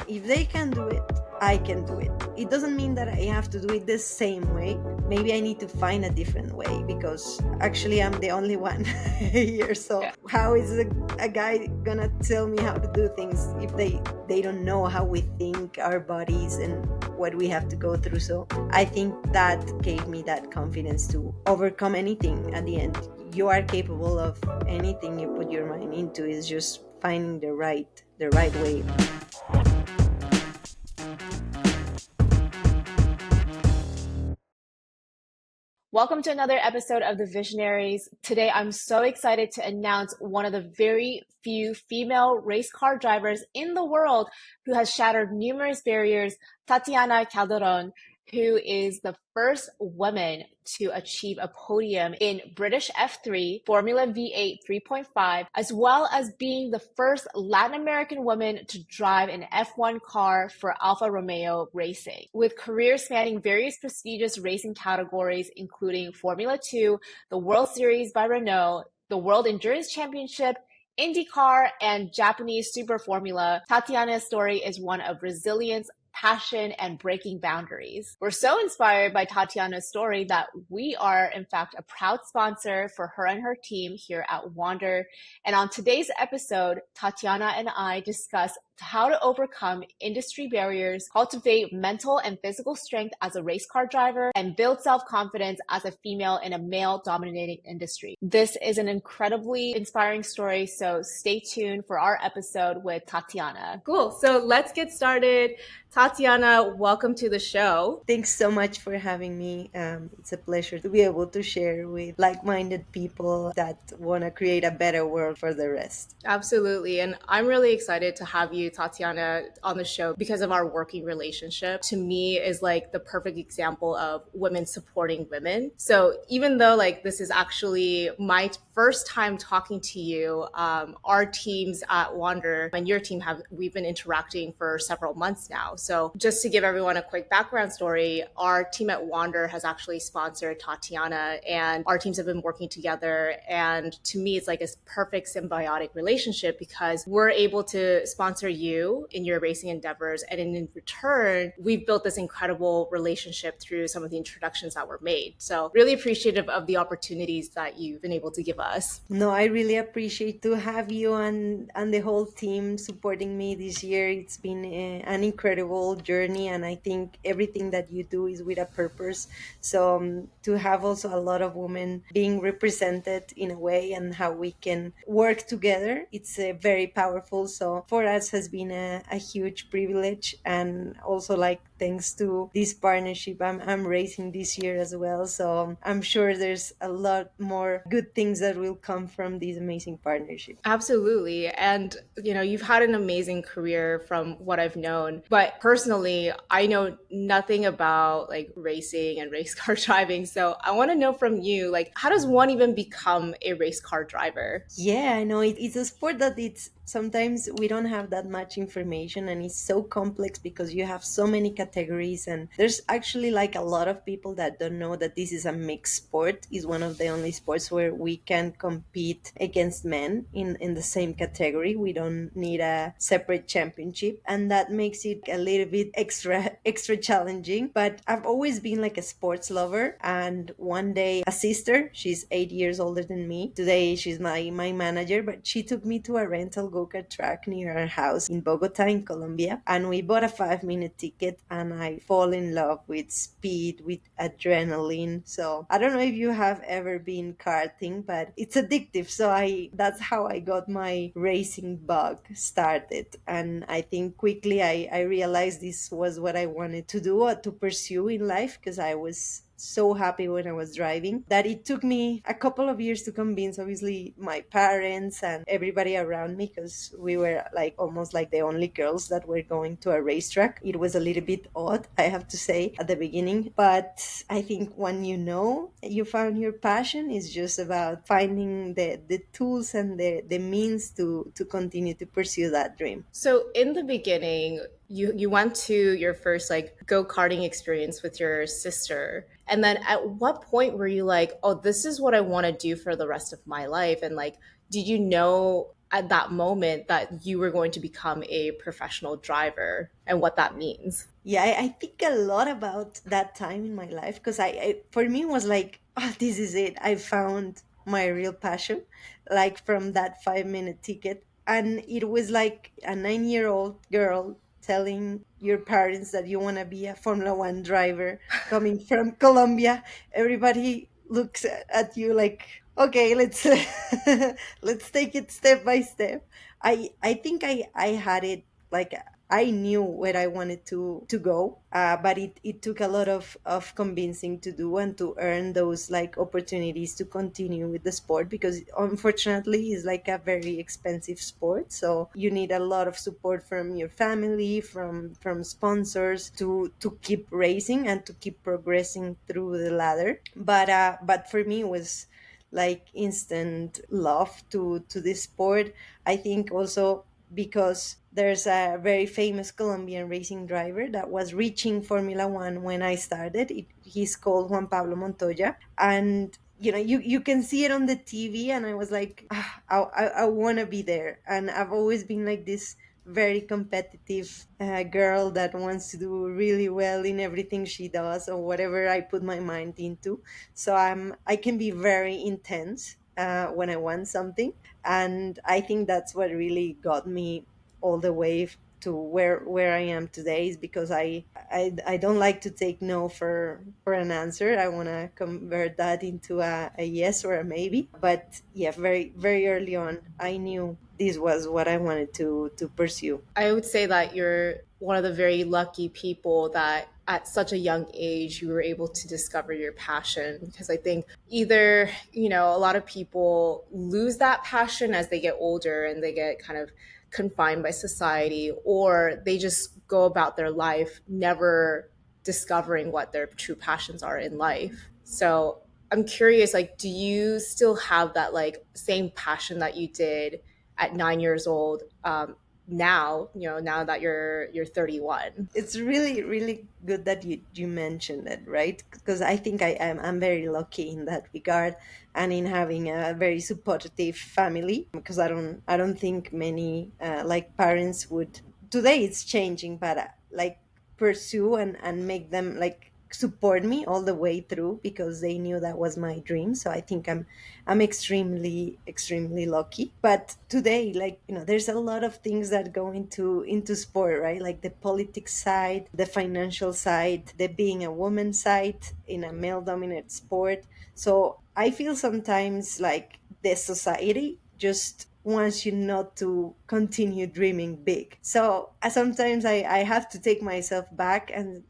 if they can do it, I can do it. It doesn't mean that I have to do it the same way. Maybe I need to find a different way, because actually I'm the only one here. So how is a guy gonna tell me how to do things if they don't know how we think, our bodies, and what we have to go through? So I think that gave me that confidence to overcome anything at the end. You are capable of anything you put your mind into. Is just finding the right way. Welcome to another episode of The Visionaries. Today, I'm so excited to announce one of the very few female race car drivers in the world who has shattered numerous barriers, Tatiana Calderón, who is the first woman to achieve a podium in British F3, Formula V8 3.5, as well as being the first Latin American woman to drive an F1 car for Alfa Romeo Racing. With careers spanning various prestigious racing categories, including Formula 2, the World Series by Renault, the World Endurance Championship, IndyCar, and Japanese Super Formula, Tatiana's story is one of resilience, passion, and breaking boundaries. We're so inspired by Tatiana's story that we are, in fact, a proud sponsor for her and her team here at Wander. And on today's episode, Tatiana and I discuss how to overcome industry barriers, cultivate mental and physical strength as a race car driver, and build self-confidence as a female in a male-dominated industry. This is an incredibly inspiring story, so stay tuned for our episode with Tatiana. Cool. So let's get started. Tatiana, welcome to the show. Thanks so much for having me. It's a pleasure to be able to share with like-minded people that want to create a better world for the rest. Absolutely. And I'm really excited to have you, Tatiana, on the show because of our working relationship. To me, is like the perfect example of women supporting women. So even though like this is actually my first time talking to you, our teams at Wander and your team we've been interacting for several months now. So just to give everyone a quick background story, our team at Wander has actually sponsored Tatiana, and our teams have been working together. And to me, it's like a perfect symbiotic relationship because we're able to sponsor you in your racing endeavors. And in return, we've built this incredible relationship through some of the introductions that were made. So really appreciative of the opportunities that you've been able to give us. No, I really appreciate to have you and the whole team supporting me this year. It's been an incredible journey, and I think everything that you do is with a purpose. So to have also a lot of women being represented in a way and how we can work together, it's very powerful. So for us has been a huge privilege, and also like thanks to this partnership I'm racing this year as well. So I'm sure there's a lot more good things that will come from this amazing partnership. Absolutely. And, you know, you've had an amazing career from what I've known, but personally, I know nothing about like racing and race car driving. So I want to know from you, like, how does one even become a race car driver? Yeah, I know it's a sport that sometimes we don't have that much information, and it's so complex because you have so many categories, and there's actually like a lot of people that don't know that this is a mixed sport. It's one of the only sports where we can compete against men in the same category. We don't need a separate championship, and that makes it a little bit extra challenging. But I've always been like a sports lover, and one day a sister, she's 8 years older than me, today she's my manager, but she took me to a rental go-kart track near our house in Bogota in Colombia, and we bought a 5-minute ticket, and I fall in love with speed, with adrenaline. So I don't know if you have ever been karting, but it's addictive. So that's how I got my racing bug started, and I think quickly I realized this was what I wanted to do or to pursue in life, because I was so happy when I was driving that it took me a couple of years to convince obviously my parents and everybody around me, because we were like almost like the only girls that were going to a racetrack. It was a little bit odd, I have to say, at the beginning, but I think when you found your passion, it's just about finding the tools and the means to continue to pursue that dream. So in the beginning, you went to your first like go-karting experience with your sister. And then at what point were you like, oh, this is what I want to do for the rest of my life? And like, did you know at that moment that you were going to become a professional driver and what that means? Yeah, I think a lot about that time in my life because for me, it was like, oh, this is it. I found my real passion, like from that 5 minute ticket. And it was like a 9 year old girl telling your parents that you want to be a Formula One driver coming from Colombia. Everybody looks at you like, okay, let's let's take it step by step. I think I had it like I knew where I wanted to go, but it took a lot of convincing to do and to earn those like opportunities to continue with the sport because unfortunately it's like a very expensive sport. So you need a lot of support from your family, from sponsors to keep racing and to keep progressing through the ladder. But for me it was like instant love to this sport. I think also because there's a very famous Colombian racing driver that was reaching Formula One when I started. He's called Juan Pablo Montoya. And you can see it on the TV, and I was like, ah, I want to be there. And I've always been like this very competitive girl that wants to do really well in everything she does or whatever I put my mind into. So I can be very intense when I want something, and I think that's what really got me all the way to where I am today is because I don't like to take no for an answer. I want to convert that into a yes or a maybe. But yeah, very very early on I knew this was what I wanted to pursue. I would say that you're one of the very lucky people that at such a young age you were able to discover your passion, because I think either, a lot of people lose that passion as they get older and they get kind of confined by society, or they just go about their life never discovering what their true passions are in life. So I'm curious, like, do you still have that like same passion that you did at 9 years old, now, now that you're 31? It's really really good that you mentioned it, right? Because I think I'm very lucky in that regard, and in having a very supportive family, because I don't think many like parents would today. It's changing, but like pursue and make them like support me all the way through because they knew that was my dream. So I think I'm extremely extremely lucky. But today, like, there's a lot of things that go into sport, right? Like the politics side, the financial side, the being a woman side in a male dominated sport. So I feel sometimes like the society just wants you not to continue dreaming big. So sometimes I have to take myself back and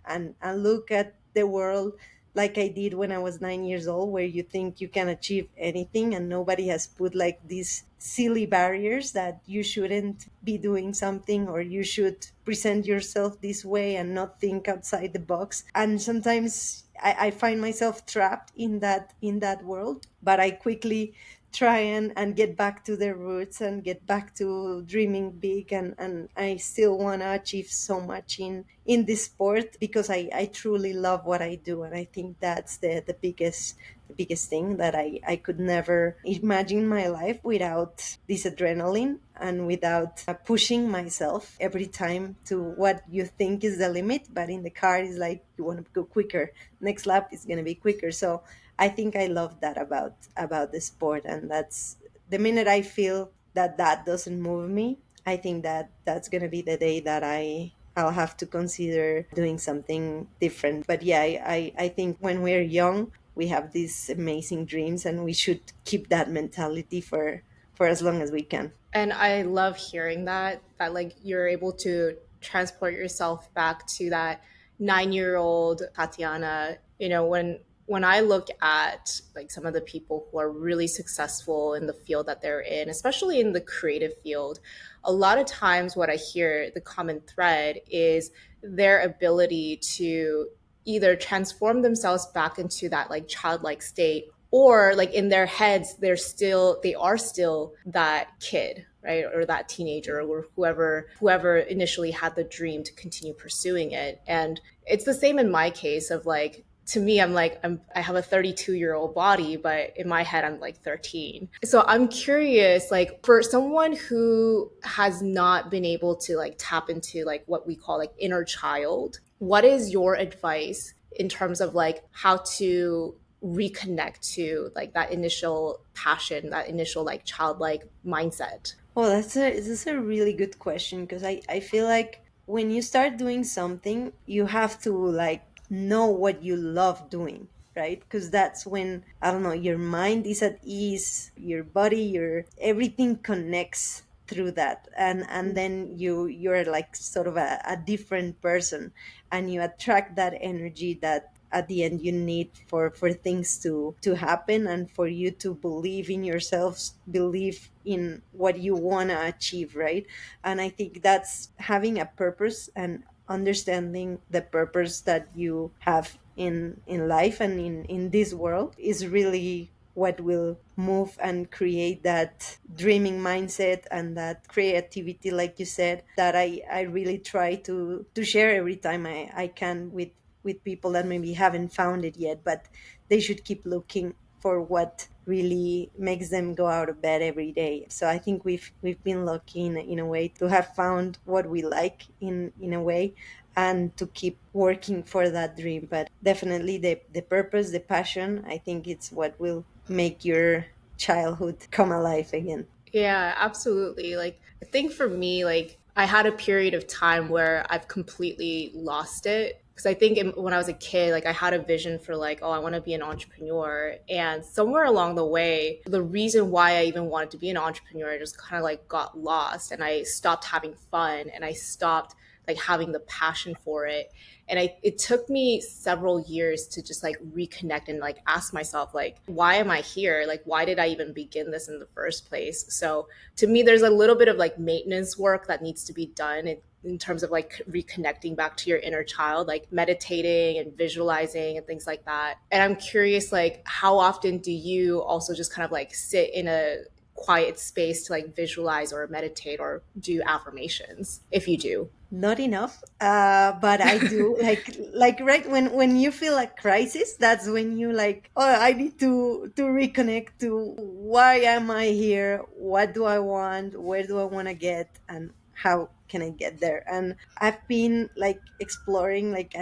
look at the world like I did when I was 9 years old, where you think you can achieve anything and nobody has put like these silly barriers that you shouldn't be doing something or you should present yourself this way and not think outside the box. And sometimes I find myself trapped in that world, but I quickly try and get back to the roots and get back to dreaming big, and I still want to achieve so much in this sport because I truly love what I do, and I think that's the biggest thing that I could never imagine my life without this adrenaline and without pushing myself every time to what you think is the limit, but in the car is like you want to go quicker, next lap is going to be quicker. So I think I love that about the sport, and that's the minute I feel that doesn't move me. I think that's gonna be the day that I'll have to consider doing something different. But yeah, I think when we're young, we have these amazing dreams, and we should keep that mentality for as long as we can. And I love hearing that like you're able to transport yourself back to that 9 year old Tatiana. When I look at like some of the people who are really successful in the field that they're in, especially in the creative field, a lot of times what I hear the common thread is their ability to either transform themselves back into that like childlike state, or like in their heads they are still that kid, right, or that teenager, or whoever initially had the dream to continue pursuing it. And it's the same in my case of like to me, I have a 32-year-old body, but in my head, I'm like 13. So I'm curious, like for someone who has not been able to like tap into like what we call like inner child, what is your advice in terms of like how to reconnect to like that initial passion, that initial like childlike mindset? Well, that's a really good question because I feel like when you start doing something, you have to like know what you love doing, right? Because that's when, I don't know, your mind is at ease, your body, your everything connects through that, and then you're like sort of a different person, and you attract that energy that at the end you need for things to happen, and for you to believe in yourselves, believe in what you want to achieve, right? And I think that's having a purpose and understanding the purpose that you have in life and in this world is really what will move and create that dreaming mindset and that creativity, like you said, that I really try to share every time I can with people that maybe haven't found it yet, but they should keep looking for what really makes them go out of bed every day. So I think we've been lucky in a way to have found what we like in a way, and to keep working for that dream. But definitely the purpose, the passion, I think it's what will make your childhood come alive again. Yeah, absolutely. Like, I think for me, like, I had a period of time where I've completely lost it. Because I think when I was a kid, like, I had a vision for, like, oh, I want to be an entrepreneur. And somewhere along the way, the reason why I even wanted to be an entrepreneur just kind of like got lost. And I stopped having fun and I stopped like having the passion for it. And it took me several years to just like reconnect and like ask myself, like, why am I here? Like, why did I even begin this in the first place? So to me, there's a little bit of like maintenance work that needs to be done in terms of like reconnecting back to your inner child, like meditating and visualizing and things like that. And I'm curious, like, how often do you also just kind of like sit in a quiet space to like visualize or meditate or do affirmations, if you do? Not enough, but I do like right when you feel a crisis, that's when you like, oh, I need to reconnect to why am I here, what do I want, where do I want to get, and how can I get there. And I've been like exploring, like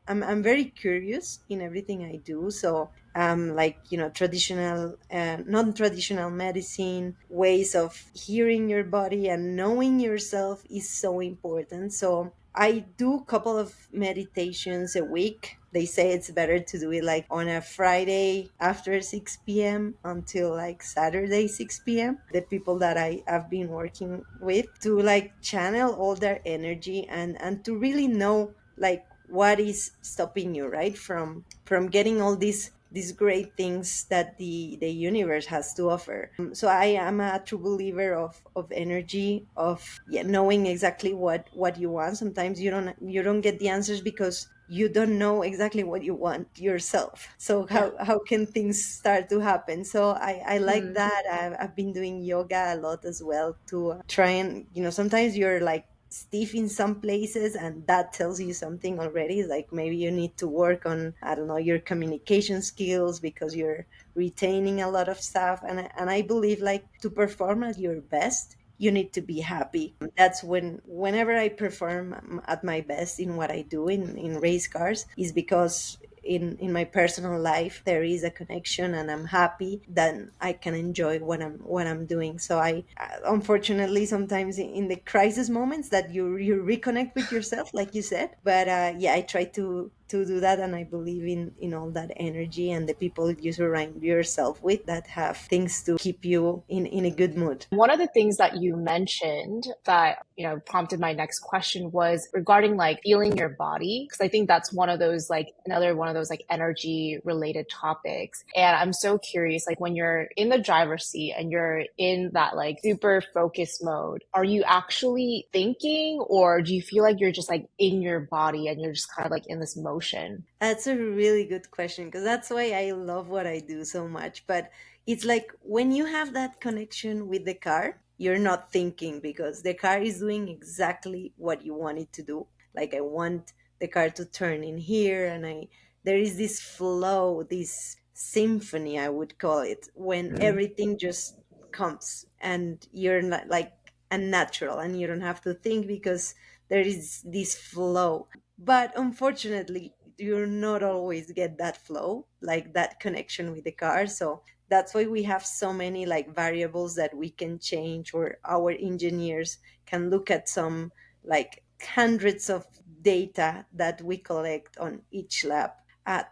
I'm very curious in everything I do. So like, traditional non-traditional medicine ways of hearing your body and knowing yourself is so important. So I do a couple of meditations a week. They say it's better to do it like on a Friday after 6 p.m. until like Saturday 6 p.m. The people that I have been working with, to like channel all their energy and to really know like what is stopping you, right, from getting all these great things that the universe has to offer. So I am a true believer of energy, of, yeah, knowing exactly what you want. Sometimes you don't get the answers because you don't know exactly what you want yourself. So Yeah. how can things start to happen? So I like Mm. that. I've been doing yoga a lot as well to try and, sometimes you're like stiff in some places, and that tells you something already, like maybe you need to work on, I don't know, your communication skills because you're retaining a lot of stuff. And I believe like to perform at your best, you need to be happy. That's whenever I perform at my best in what I do in race cars, is because in my personal life there is a connection and I'm happy, then I can enjoy what I'm doing. So I unfortunately sometimes in the crisis moments that you reconnect with yourself, like you said. But yeah, I try to do that, and I believe in all that energy and the people you surround yourself with that have things to keep you in a good mood. One of the things that you mentioned that, prompted my next question was regarding like feeling your body. Cause I think that's one of those like another one of those like energy related topics. And I'm so curious, like when you're in the driver's seat and you're in that like super focused mode, are you actually thinking, or do you feel like you're just like in your body and you're just kind of like in this motion? That's a really good question, because that's why I love what I do so much. But it's like when you have that connection with the car, you're not thinking, because the car is doing exactly what you want it to do. Like, I want the car to turn in here, and there is this flow, this symphony, I would call it, when everything just comes and you're not like a natural and you don't have to think because there is this flow. But unfortunately, you not always get that flow, like that connection with the car. So that's why we have so many like variables that we can change, or our engineers can look at some like hundreds of data that we collect on each lap,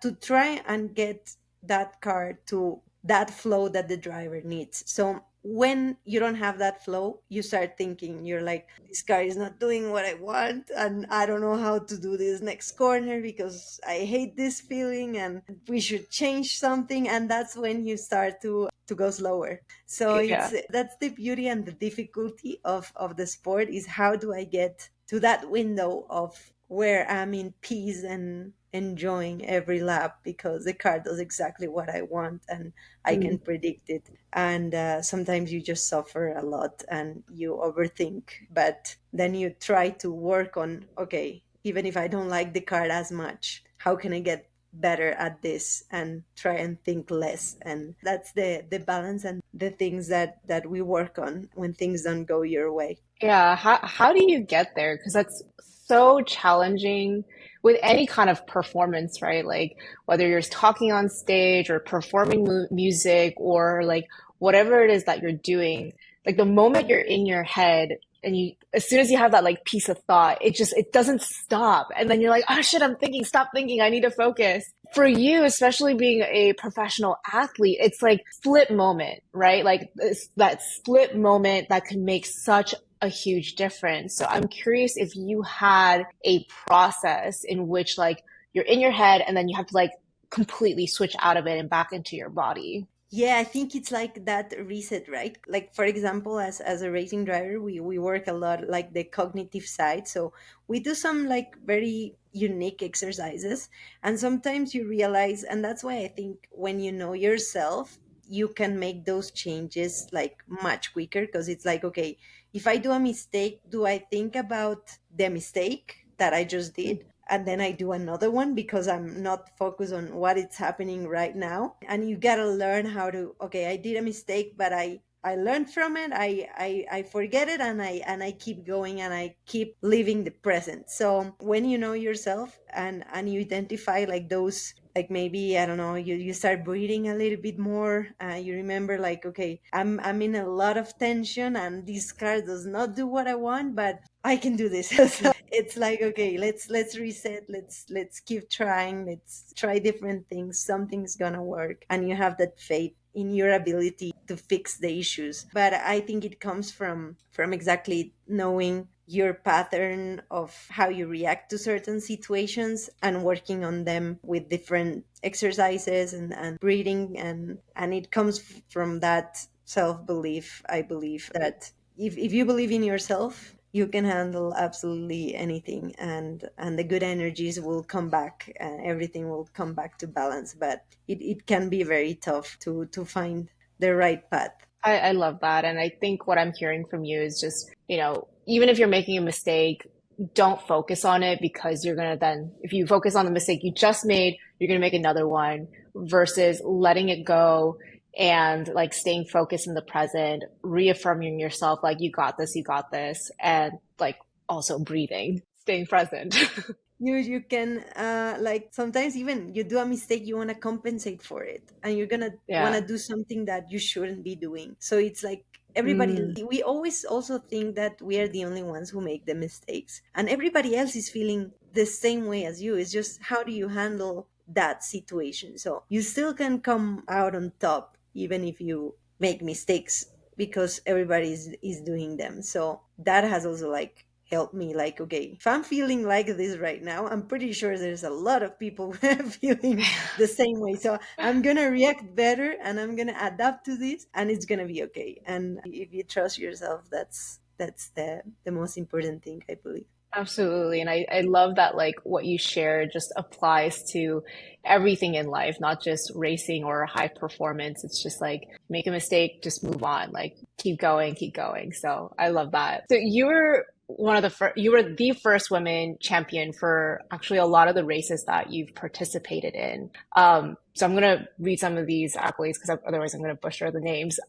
to try and get that car to that flow that the driver needs. So when you don't have that flow, you start thinking, you're like, this car is not doing what I want, and I don't know how to do this next corner because I hate this feeling, and we should change something. And that's when you start to go slower. So Yeah. it's that's the beauty and the difficulty of the sport, is how do I get to that window of where I'm in peace and enjoying every lap, because the car does exactly what I want and I can predict it. And sometimes you just suffer a lot and you overthink, but then you try to work on, okay, even if I don't like the car as much, how can I get better at this, and try and think less. And that's the balance and the things that we work on when things don't go your way. Yeah, how do you get there? Because that's so challenging with any kind of performance, right? Like whether you're talking on stage or performing mu music or like whatever it is that you're doing, like the moment you're in your head and you, as soon as you have that like piece of thought, it doesn't stop. And then you're like, oh shit, I'm thinking, stop thinking, I need to focus. For you, especially being a professional athlete, it's like split moment, right? Like it's that split moment that can make such a huge difference. So I'm curious if you had a process in which like you're in your head and then you have to like completely switch out of it and back into your body. Yeah, I think it's like that reset, right? Like for example, as a racing driver, we work a lot like the cognitive side. So we do some like very unique exercises, and sometimes you realize, and that's why I think when you know yourself, you can make those changes like much quicker, because it's like, okay, if I do a mistake, do I think about the mistake that I just did? And then I do another one because I'm not focused on what is happening right now. And you gotta learn how to, okay, I did a mistake, but I learned from it. I forget it, and I keep going, and I keep living the present. So when you know yourself, and you identify like those, like maybe I don't know, you start breathing a little bit more. You remember like, okay, I'm in a lot of tension, and this car does not do what I want, but I can do this. So it's like, okay, let's reset, let's keep trying, let's try different things, something's gonna work, and you have that faith in your ability to fix the issues. But I think it comes from exactly knowing your pattern of how you react to certain situations, and working on them with different exercises and breathing, and it comes from that self-belief. I believe that if you believe in yourself, you can handle absolutely anything, and the good energies will come back, and everything will come back to balance. But it can be very tough to find the right path. I love that. And I think what I'm hearing from you is just, you know, even if you're making a mistake, don't focus on it, because you're going to then, if you focus on the mistake you just made, you're going to make another one, versus letting it go and like staying focused in the present, reaffirming yourself, like you got this, and like also breathing, staying present. You can like sometimes even you do a mistake, you want to compensate for it, and you're gonna want to Yeah. do something that you shouldn't be doing. So it's like everybody, Mm. we always also think that we are the only ones who make the mistakes, and everybody else is feeling the same way as you. It's just how do you handle that situation, so you still can come out on top even if you make mistakes, because everybody is doing them. So that has also like helped me, like, okay, if I'm feeling like this right now, I'm pretty sure there's a lot of people feeling the same way. So I'm gonna react better, and I'm gonna adapt to this, and it's gonna be okay. And if you trust yourself, that's the most important thing, I believe. Absolutely. And I love that like what you shared just applies to everything in life, not just racing or high performance. It's just like make a mistake, just move on, like keep going, keep going. So I love that. So you were one of the first, you were the first women champion for actually a lot of the races that you've participated in. So I'm going to read some of these accolades because otherwise I'm going to butcher the names.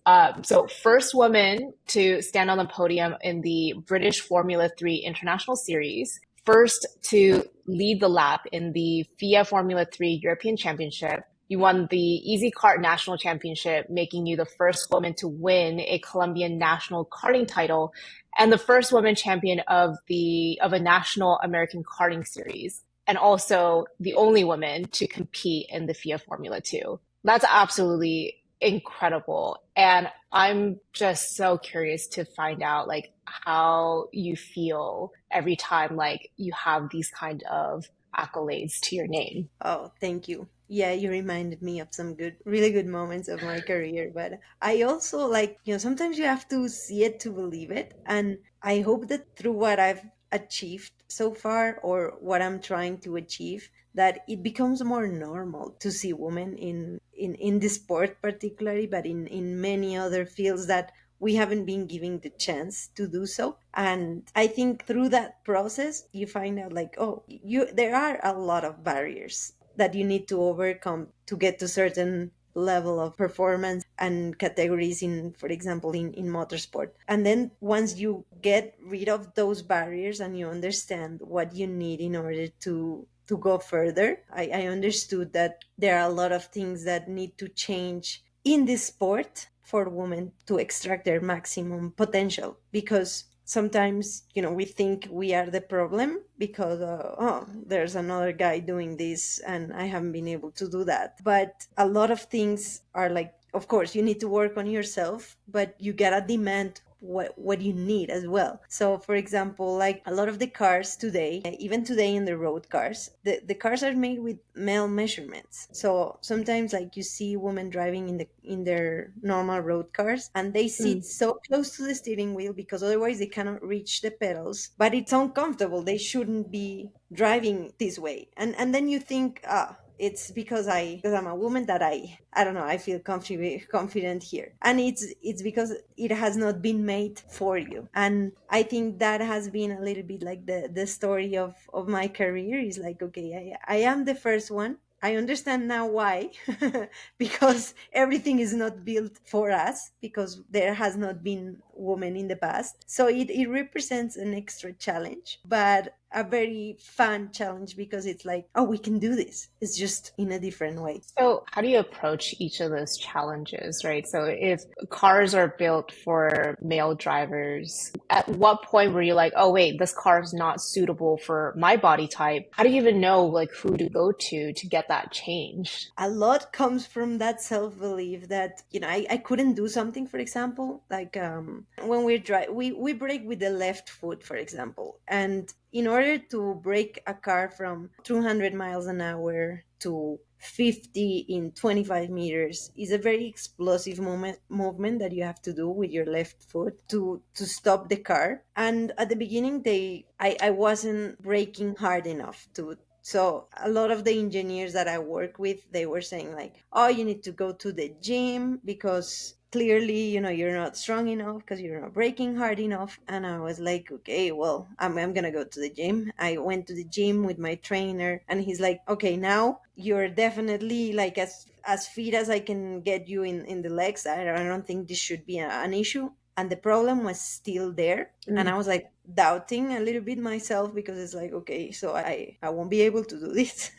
So first woman to stand on the podium in the British Formula 3 International Series, first to lead the lap in the FIA Formula 3 European Championship. You won the Easy Kart National Championship, making you the first woman to win a Colombian national karting title and the first woman champion of a national American karting series, and also the only woman to compete in the FIA Formula 2. That's absolutely incredible. And I'm just so curious to find out like how you feel every time like you have these kind of accolades to your name. Oh, thank you. Yeah, you reminded me of some good, really good moments of my career. But I also like, sometimes you have to see it to believe it. And I hope that through what I've achieved so far or what I'm trying to achieve, that it becomes more normal to see women in this sport particularly, but in many other fields that we haven't been given the chance to do so. And I think through that process you find out like, oh, you there are a lot of barriers that you need to overcome to get to certain level of performance and categories in, for example, in motorsport. And then once you get rid of those barriers and you understand what you need in order to go further, I understood that there are a lot of things that need to change in this sport for women to extract their maximum potential, because sometimes we think we are the problem because oh, there's another guy doing this and I haven't been able to do that. But a lot of things are like, of course you need to work on yourself, but you gotta demand what you need as well. So for example, like a lot of the cars today, even today in the road cars, the cars are made with male measurements. So sometimes like you see women driving in their normal road cars and they sit so close to the steering wheel because otherwise they cannot reach the pedals, but it's uncomfortable. They shouldn't be driving this way. And then you think, it's because I'm a woman that I don't know, I feel confident here. And it's because it has not been made for you. And I think that has been a little bit like the story of my career is like, okay, I am the first one. I understand now why, because everything is not built for us, because there has not been women in the past. So it represents an extra challenge, but a very fun challenge because it's like, oh, we can do this. It's just in a different way. So, how do you approach each of those challenges, right? So, if cars are built for male drivers, at what point were you like, oh, wait, this car is not suitable for my body type? How do you even know like who to go to get that changed? A lot comes from that self-belief that, I couldn't do something, for example, like when we brake with the left foot, for example. And in order to brake a car from 200 miles an hour to 50 in 25 meters is a very explosive movement that you have to do with your left foot to stop the car. And at the beginning, I wasn't braking hard enough to. So a lot of the engineers that I work with, they were saying like, oh, you need to go to the gym because clearly, you're not strong enough because you're not braking hard enough. And I was like, okay, well, I'm gonna go to the gym. I went to the gym with my trainer and he's like, okay, now you're definitely like as fit as I can get you in the legs. I don't think this should be an issue. And the problem was still there. And I was like doubting a little bit myself because it's like, okay, so I won't be able to do this.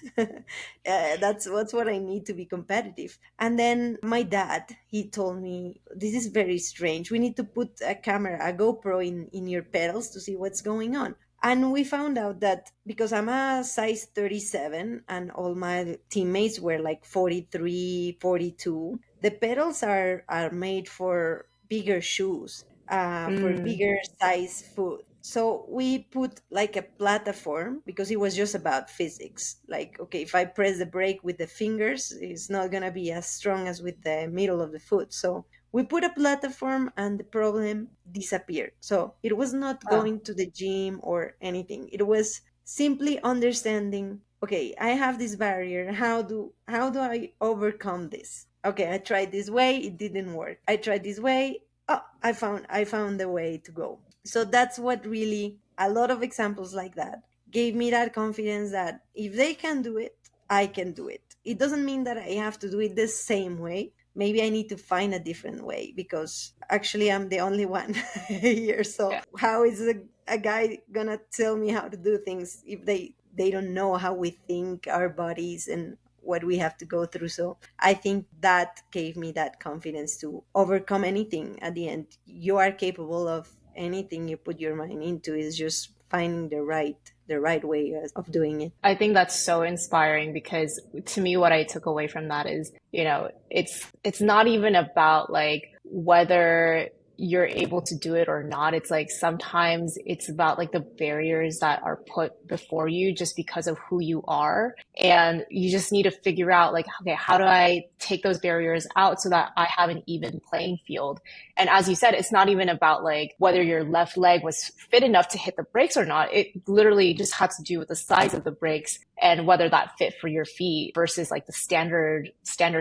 That's what I need to be competitive. And then my dad, he told me, this is very strange. We need to put a camera, a GoPro in your pedals to see what's going on. And we found out that because I'm a size 37 and all my teammates were like 43, 42, the pedals are made for bigger shoes, for bigger size foot. So we put like a platform because it was just about physics. Like, okay, if I press the brake with the fingers, it's not going to be as strong as with the middle of the foot. So we put a platform and the problem disappeared. So it was not going to the gym or anything. It was simply understanding, okay, I have this barrier. How do I overcome this? Okay, I tried this way, it didn't work. I tried this way, oh, I found the way to go. So that's what really a lot of examples like that gave me that confidence that if they can do it, I can do it. It doesn't mean that I have to do it the same way. Maybe I need to find a different way because actually I'm the only one here. So Yeah. how is a guy gonna tell me how to do things if they don't know how we think, our bodies, and what we have to go through? So I think that gave me that confidence to overcome anything. At the end, you are capable of anything you put your mind into. Is just finding the right way of doing it. I think that's so inspiring because to me, what I took away from that is, it's not even about like whether you're able to do it or not. It's like sometimes it's about like the barriers that are put before you just because of who you are. And you just need to figure out like, okay, how do I take those barriers out so that I have an even playing field? And as you said, it's not even about like whether your left leg was fit enough to hit the brakes or not. It literally just had to do with the size of the brakes and whether that fit for your feet versus like the standard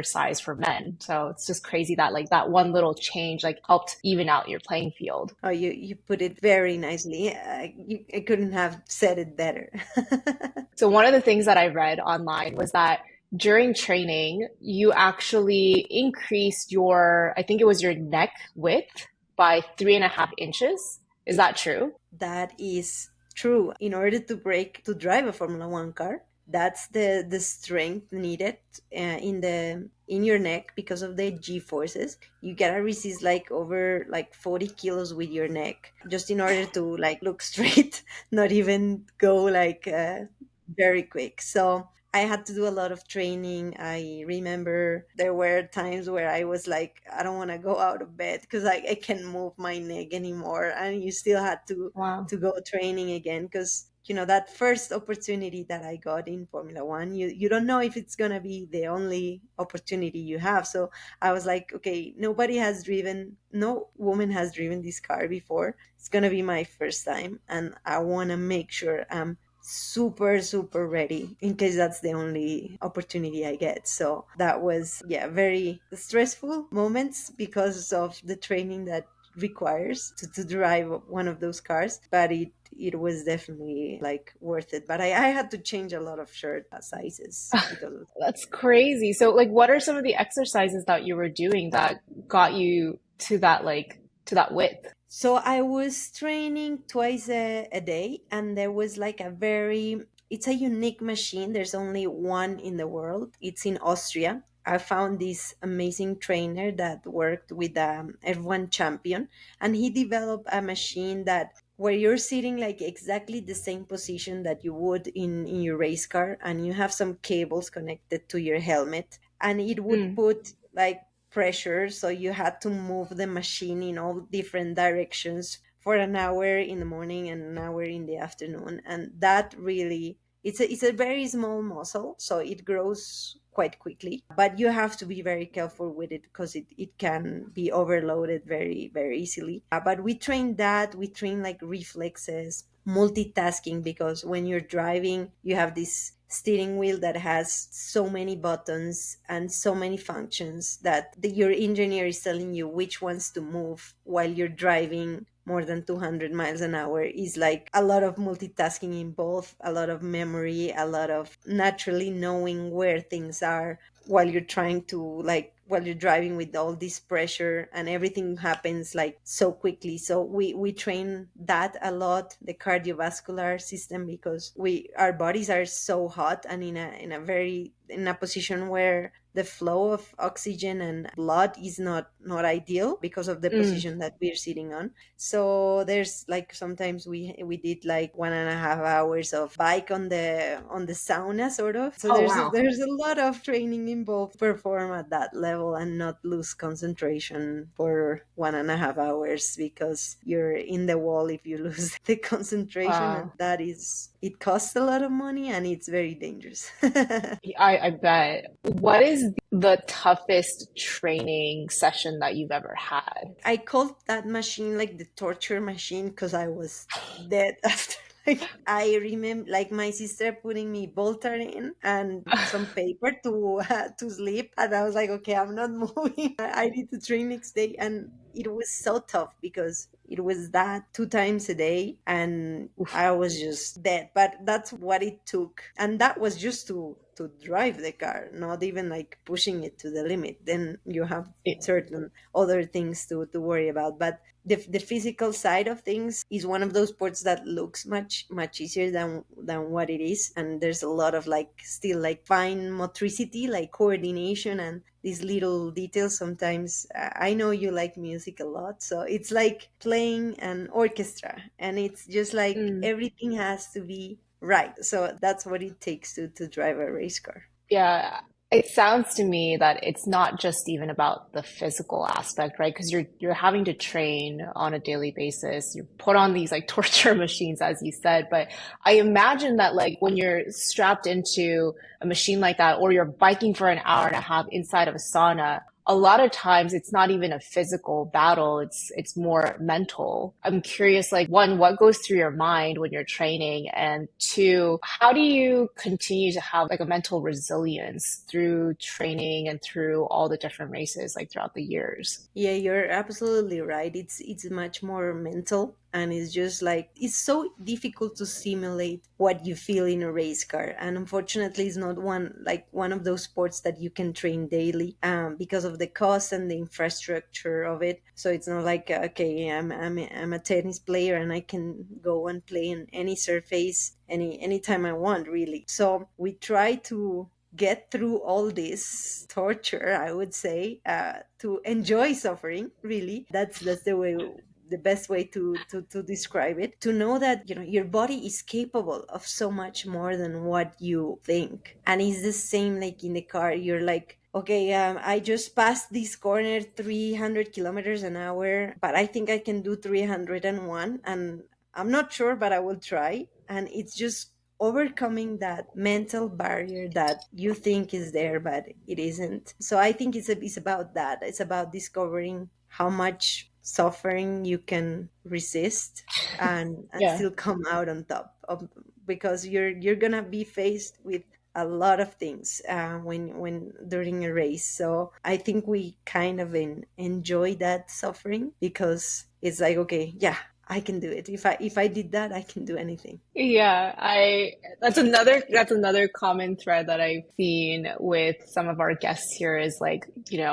size for men. So it's just crazy that like that one little change like helped even out your playing field. Oh, you put it very nicely. I couldn't have said it better. So one of the things that I read online was that during training, you actually increased your, I think it was your neck width by 3.5 inches. Is that true? That is true. In order to drive a Formula One car, that's the strength needed in your neck because of the G forces. You gotta resist like over like 40 kilos with your neck just in order to like look straight, not even go like very quick. So I had to do a lot of training. I remember there were times where I was like, I don't want to go out of bed because I can't move my neck anymore. And you still had Wow. to go training again because, that first opportunity that I got in Formula One, you don't know if it's going to be the only opportunity you have. So I was like, okay, no woman has driven this car before. It's going to be my first time. And I want to make sure I'm super super ready in case that's the only opportunity I get. So that was, yeah, very stressful moments because of the training that requires to drive one of those cars, but it was definitely like worth it. But I had to change a lot of shirt sizes because of. That's crazy. So like what are some of the exercises that you were doing that got you to that width? So I was training twice a day, and there was like it's a unique machine. There's only one in the world. It's in Austria. I found this amazing trainer that worked with F1 champion, and he developed a machine that where you're sitting like exactly the same position that you would in your race car, and you have some cables connected to your helmet, and it would Mm. put like pressure, so you had to move the machine in all different directions for an hour in the morning and an hour in the afternoon. And that really, it's a very small muscle, so it grows quite quickly, but you have to be very careful with it because it can be overloaded very very easily. But we train like reflexes, multitasking, because when you're driving you have this steering wheel that has so many buttons and so many functions that your engineer is telling you which ones to move while you're driving more than 200 miles an hour. Is like a lot of multitasking involved, a lot of memory, a lot of naturally knowing where things are while you're trying to like while you're driving with all this pressure, and everything happens like so quickly. So we train that a lot, the cardiovascular system, because our bodies are so hot and in a position where the flow of oxygen and blood is not ideal because of the Mm. position that we're sitting on. So there's like sometimes we did like 1.5 hours of bike on the sauna sort of. So Oh, there's wow. there's a lot of training involved to perform at that level and not lose concentration for 1.5 hours because you're in the wall if you lose the concentration. And Wow. it costs a lot of money and it's very dangerous. I bet. What is the toughest training session that you've ever had? I called that machine like the torture machine because I was dead after. Like, I remember like my sister putting me Voltaren and some paper to sleep, and I was like, okay, I'm not moving. I need to train next day, and it was so tough because it was that 2 times a day, and I was just dead. But that's what it took, and that was just to drive the car, not even like pushing it to the limit. Then you have certain other things to worry about. But the physical side of things is one of those sports that looks much easier than what it is, and there's a lot of like still like fine motricity, like coordination, and these little details. Sometimes I know you like music a lot, so it's like playing an orchestra, and it's just like Mm. everything has to be right. So that's what it takes to drive a race car. Yeah, it sounds to me that it's not just even about the physical aspect, right? Because you're having to train on a daily basis. You put on these like torture machines, as you said. But I imagine that like when you're strapped into a machine like that, or you're biking for an hour and a half inside of a sauna, a lot of times it's not even a physical battle. It's more mental. I'm curious, like one, what goes through your mind when you're training? And two, how do you continue to have like a mental resilience through training and through all the different races like throughout the years? Yeah, you're absolutely right. It's much more mental, and it's just like it's so difficult to simulate what you feel in a race car. And unfortunately, it's not one of those sports that you can train daily, because of the cost and the infrastructure of it. So it's not like okay, I'm a tennis player and I can go and play in any surface anytime I want, really. So we try to get through all this torture, I would say, to enjoy suffering, really. That's the best way to describe it, to know that your body is capable of so much more than what you think. And it's the same like in the car. You're like, okay, I just passed this corner 300 kilometers an hour, but I think I can do 301, and I'm not sure, but I will try. And it's just overcoming that mental barrier that you think is there but it isn't. So I think it's about that. It's about discovering how much suffering you can resist and Yeah. still come out on top of, because you're gonna be faced with a lot of things when during a race. So I think we kind of enjoy that suffering, because it's like, okay, yeah, I can do it. If I did that, I can do anything. Yeah, I that's another common thread that I've seen with some of our guests here is like,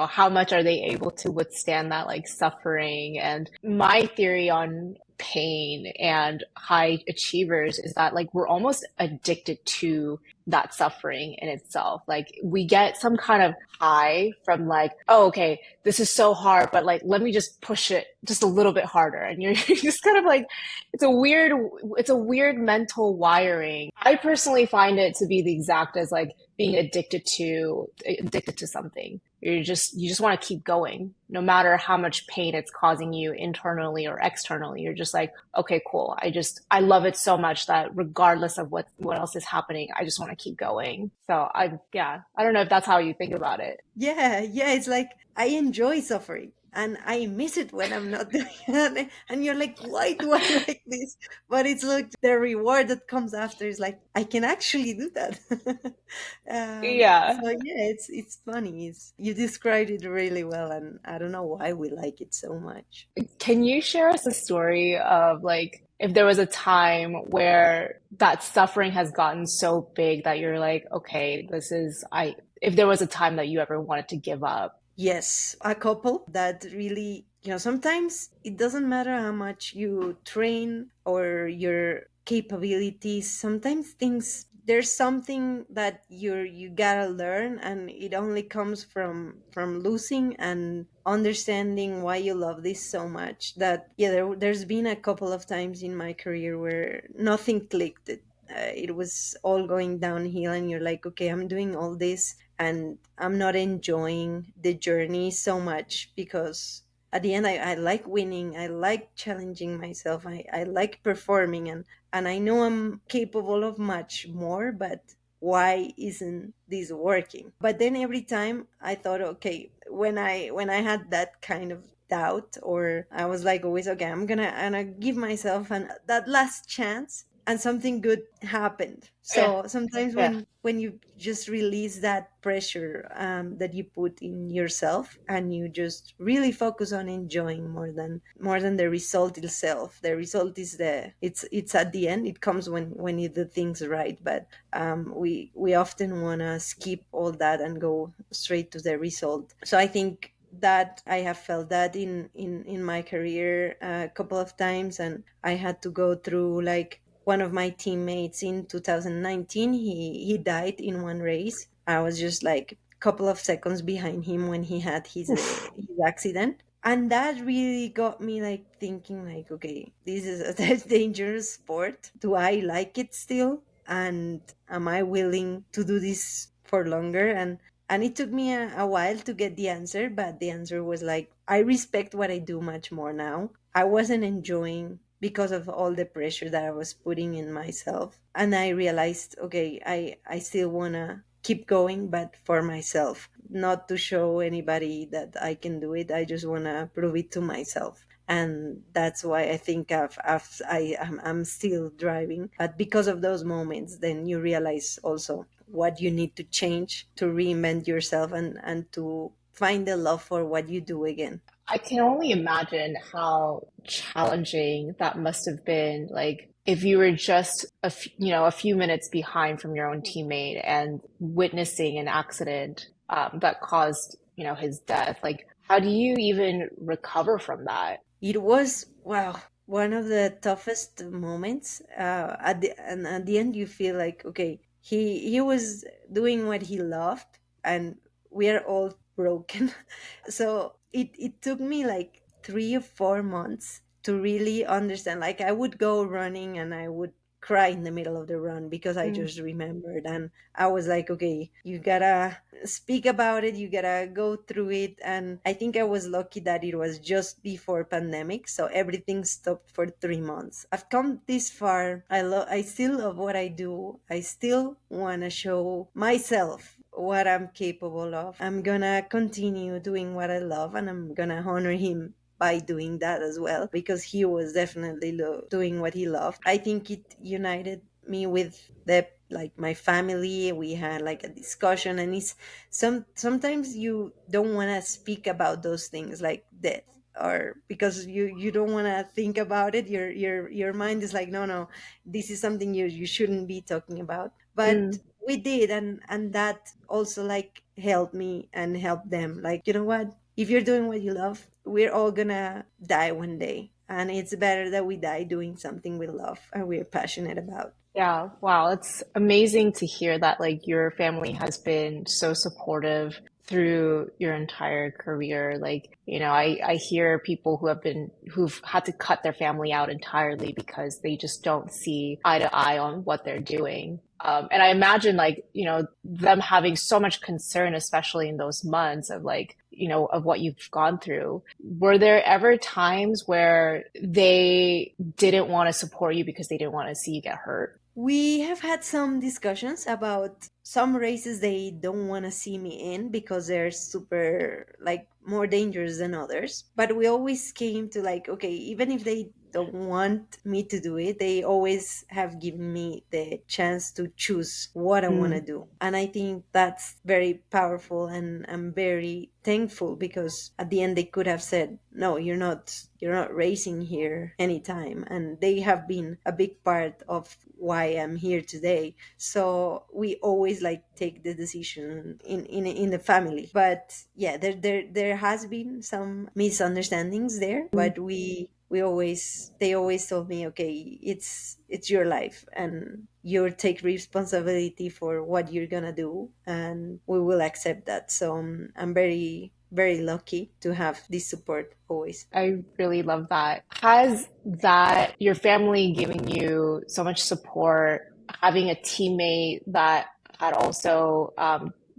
how much are they able to withstand that like suffering? And my theory on pain and high achievers is that like we're almost addicted to that suffering in itself. Like we get some kind of high from like, oh, okay, this is so hard, but like let me just push it just a little bit harder. And you're just kind of like it's a weird mental wiring. I personally find it to be the exact as like being addicted to something. You just want to keep going, no matter how much pain it's causing you internally or externally. You're just like, okay, cool. I love it so much that regardless of what else is happening, I just want to keep going. So yeah, I don't know if that's how you think about it. Yeah, it's like I enjoy suffering and I miss it when I'm not doing it. And you're like, why do I like this? But it's like the reward that comes after is like, I can actually do that. Yeah. So yeah, it's funny. You described it really well, and I don't know why we like it so much. Can you share us a story of like if there was a time where that suffering has gotten so big that you're like, okay, if there was a time that you ever wanted to give up? Yes, a couple that really, sometimes it doesn't matter how much you train or your capabilities. Sometimes there's something that you gotta learn, and it only comes from losing and understanding why you love this so much. That yeah, there's been a couple of times in my career where nothing clicked. It was all going downhill, and you're like, okay, I'm doing all this and I'm not enjoying the journey so much, because at the end I like winning, I like challenging myself, I like performing, and I know I'm capable of much more, but why isn't this working? But then every time I thought, okay, when I had that kind of doubt, or I was like always, okay, I'm gonna give myself that last chance. and something good happened. So sometimes Yeah. when you just release that pressure that you put in yourself, and you just really focus on enjoying more than the result itself. The result is it's at the end. It comes when you do things right. But we often want to skip all that and go straight to the result. So I think that I have felt that in my career a couple of times, and I had to go through, like, one of my teammates in 2019. He died in one race. I was just like a couple of seconds behind him when he had Oof. his accident, and that really got me like thinking, like, okay, this is a dangerous sport. Do I like it still, and am I willing to do this for longer? And it took me a while to get the answer, but the answer was like, I respect what I do much more now. I wasn't enjoying because of all the pressure that I was putting in myself. And I realized, okay, I still want to keep going, but for myself, not to show anybody that I can do it. I just want to prove it to myself. And that's why I think I'm still driving. But because of those moments, then you realize also what you need to change to reinvent yourself, and to find the love for what you do again. I can only imagine how challenging that must have been. Like, if you were just a few minutes behind from your own teammate and witnessing an accident that caused, his death. Like, how do you even recover from that? It was, wow, one of the toughest moments. At the end, you feel like, okay, he was doing what he loved, and we are all broken. So it took me like 3 or 4 months to really understand. Like, I would go running and I would cry in the middle of the run because I Mm. just remembered, and I was like, okay, you gotta speak about it, you gotta go through it. And I think I was lucky that it was just before pandemic, so everything stopped for 3 months. I've come this far. I still love what I do. I still want to show myself what I'm capable of. I'm gonna continue doing what I love, and I'm gonna honor him by doing that as well, because he was definitely doing what he loved. I think it united me with the, like, my family. We had like a discussion, and it's sometimes you don't want to speak about those things like death, or because you don't want to think about it. Your mind is like, no, no, this is something you shouldn't be talking about. But Mm. we did, and that also like helped me and helped them. Like, you know what, if you're doing what you love, we're all gonna die one day, and it's better that we die doing something we love and we're passionate about. Yeah, wow, it's amazing to hear that like your family has been so supportive through your entire career. Like, I hear people who've had to cut their family out entirely because they just don't see eye to eye on what they're doing. And I imagine like, them having so much concern, especially in those months of like, of what you've gone through. Were there ever times where they didn't want to support you because they didn't want to see you get hurt? We have had some discussions about some races they don't want to see me in because they're super, like, more dangerous than others. But we always came to, like, okay, even if they don't want me to do it, they always have given me the chance to choose what I want to Mm. do. And I think that's very powerful, and I'm very thankful, because at the end they could have said, no, you're not racing here anytime. And they have been a big part of why I'm here today. So we always like take the decision in the family. But yeah, there has been some misunderstandings there, but we always they always told me, okay, it's your life, and you take responsibility for what you're gonna do, and we will accept that. So I'm very, very lucky to have this support always. I really love that. Has that your family giving you so much support, having a teammate that had also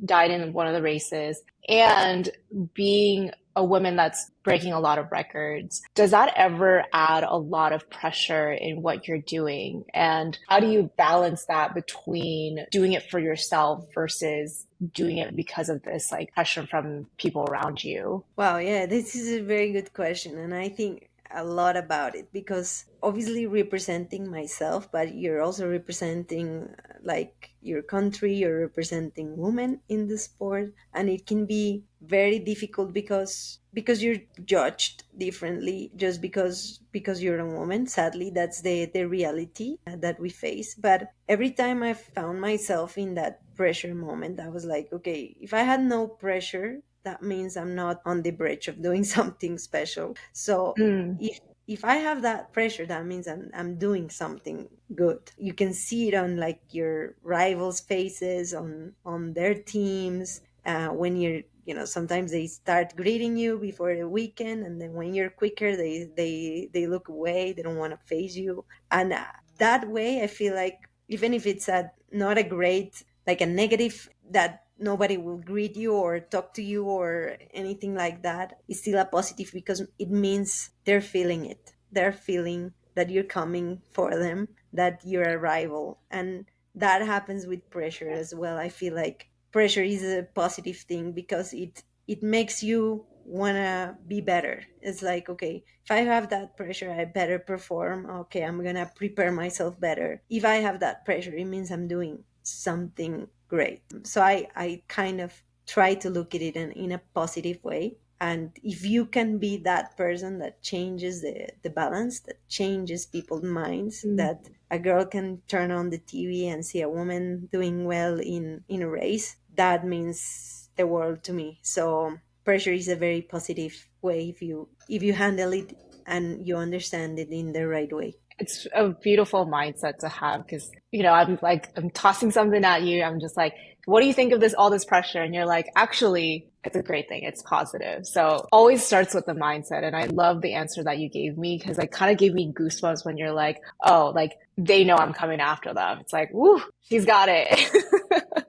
died in one of the races, and being a woman that's breaking a lot of records, does that ever add a lot of pressure in what you're doing? And how do you balance that between doing it for yourself versus doing it because of this like pressure from people around you? Wow, yeah, this is a very good question. And I think a lot about it, because obviously representing myself, but you're also representing like your country, you're representing women in the sport, and it can be very difficult because you're judged differently just because you're a woman. Sadly, that's the reality that we face. But every time I found myself in that pressure moment, I was like, okay, if I had no pressure, that means I'm not on the bridge of doing something special. So Mm. if I have that pressure, that means I'm doing something good. You can see it on like your rivals' faces, on their teams. When you're, sometimes they start greeting you before the weekend, and then when you're quicker, they look away. They don't want to face you, and that way, I feel like even if it's not a great, like a negative, that nobody will greet you or talk to you or anything like that, it's still a positive, because it means they're feeling it. They're feeling that you're coming for them, that you're a rival. And that happens with pressure as well. I feel like pressure is a positive thing because it makes you want to be better. It's like, okay, if I have that pressure, I better perform. Okay, I'm going to prepare myself better. If I have that pressure, it means I'm doing something great. So I kind of try to look at it in a positive way. And if you can be that person that changes the balance, that changes people's minds, Mm. that a girl can turn on the TV and see a woman doing well in a race, that means the world to me. So pressure is a very positive way if you handle it and you understand it in the right way. It's a beautiful mindset to have because, I'm tossing something at you. I'm just like, what do you think of this, all this pressure? And you're like, actually, it's a great thing. It's positive. So always starts with the mindset. And I love the answer that you gave me because it kind of gave me goosebumps when you're like, oh, like they know I'm coming after them. It's like, woo, she's got it.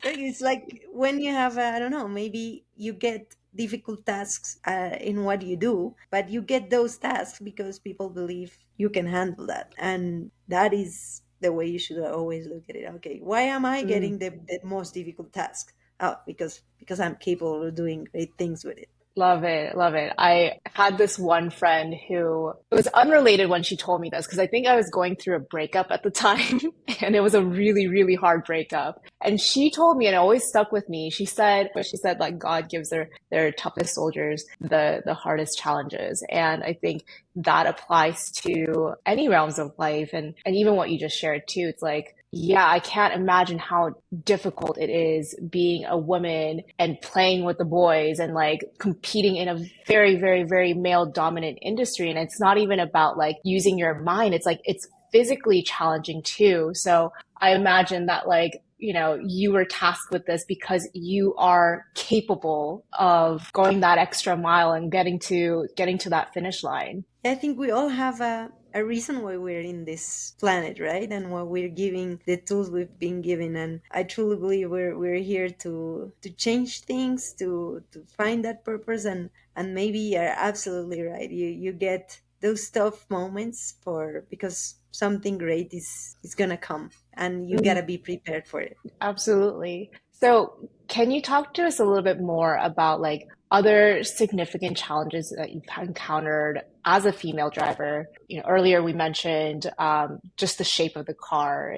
It's like when you have, I don't know, maybe you get difficult tasks in what you do, but you get those tasks because people believe you can handle that. And that is the way you should always look at it. Okay, why am I Mm. getting the most difficult task? Oh, because I'm capable of doing great things with it. Love it. Love it. I had this one friend who it was unrelated when she told me this because I think I was going through a breakup at the time and it was a really, really hard breakup. And she told me, and it always stuck with me. She said like God gives their toughest soldiers the hardest challenges. And I think that applies to any realms of life and even what you just shared too. It's like, yeah, I can't imagine how difficult it is being a woman and playing with the boys and like competing in a very, very, very male dominant industry. And it's not even about like using your mind. It's like, it's physically challenging too. So I imagine that like, you were tasked with this because you are capable of going that extra mile and getting to that finish line. I think we all have a reason why we're in this planet, right? And why we're giving the tools we've been given. And I truly believe we're here to change things, to find that purpose. And maybe you're absolutely right. You get those tough moments for because something great is gonna come, and you Mm. gotta be prepared for it. Absolutely. So, can you talk to us a little bit more about like other significant challenges that you've encountered as a female driver? Earlier we mentioned just the shape of the car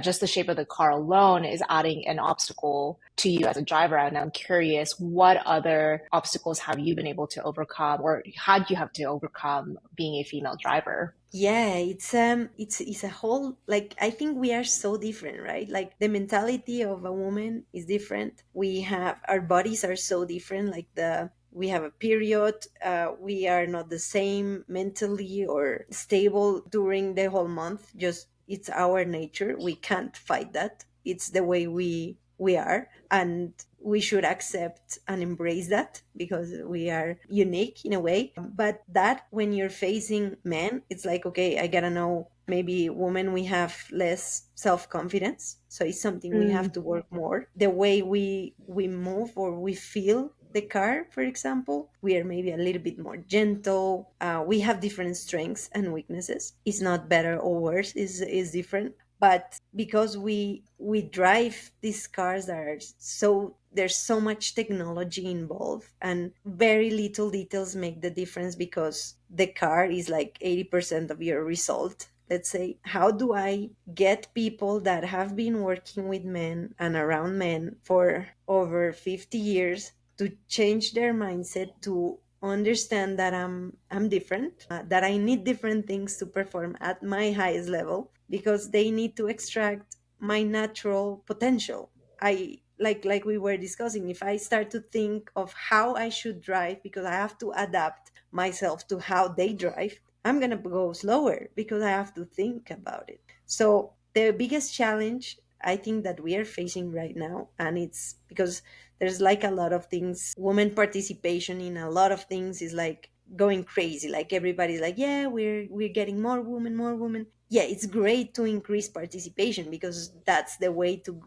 just the shape of the car alone is adding an obstacle to you as a driver. And I'm curious, what other obstacles have you been able to overcome or had you have to overcome being a female driver? Yeah, it's a whole, like, I think we are so different, right? Like the mentality of a woman is different. We have our bodies are so different. Like the we have a period. We are not the same mentally or stable during the whole month. Just it's our nature. We can't fight that. It's the way we are, and we should accept and embrace that because we are unique in a way. But that when you're facing men, it's like, okay, I gotta know, maybe women, we have less self-confidence, so it's something we have Mm. to work more. The way we move or we feel the car, for example, we are maybe a little bit more gentle. We have different strengths and weaknesses. It's not better or worse, is different. But because we drive these cars that are so there's so much technology involved, and very little details make the difference because the car is like 80% of your result. Let's say, how do I get people that have been working with men and around men for over 50 years to change their mindset, to understand that I'm different, that I need different things to perform at my highest level, because they need to extract my natural potential. I like we were discussing, if I start to think of how I should drive because I have to adapt myself to how they drive, I'm going to go slower because I have to think about it. So the biggest challenge I think that we are facing right now, and it's because there's like a lot of things, women participation in a lot of things is like going crazy. Like everybody's like, yeah, we're getting more women, more women. Yeah, it's great to increase participation because that's the way to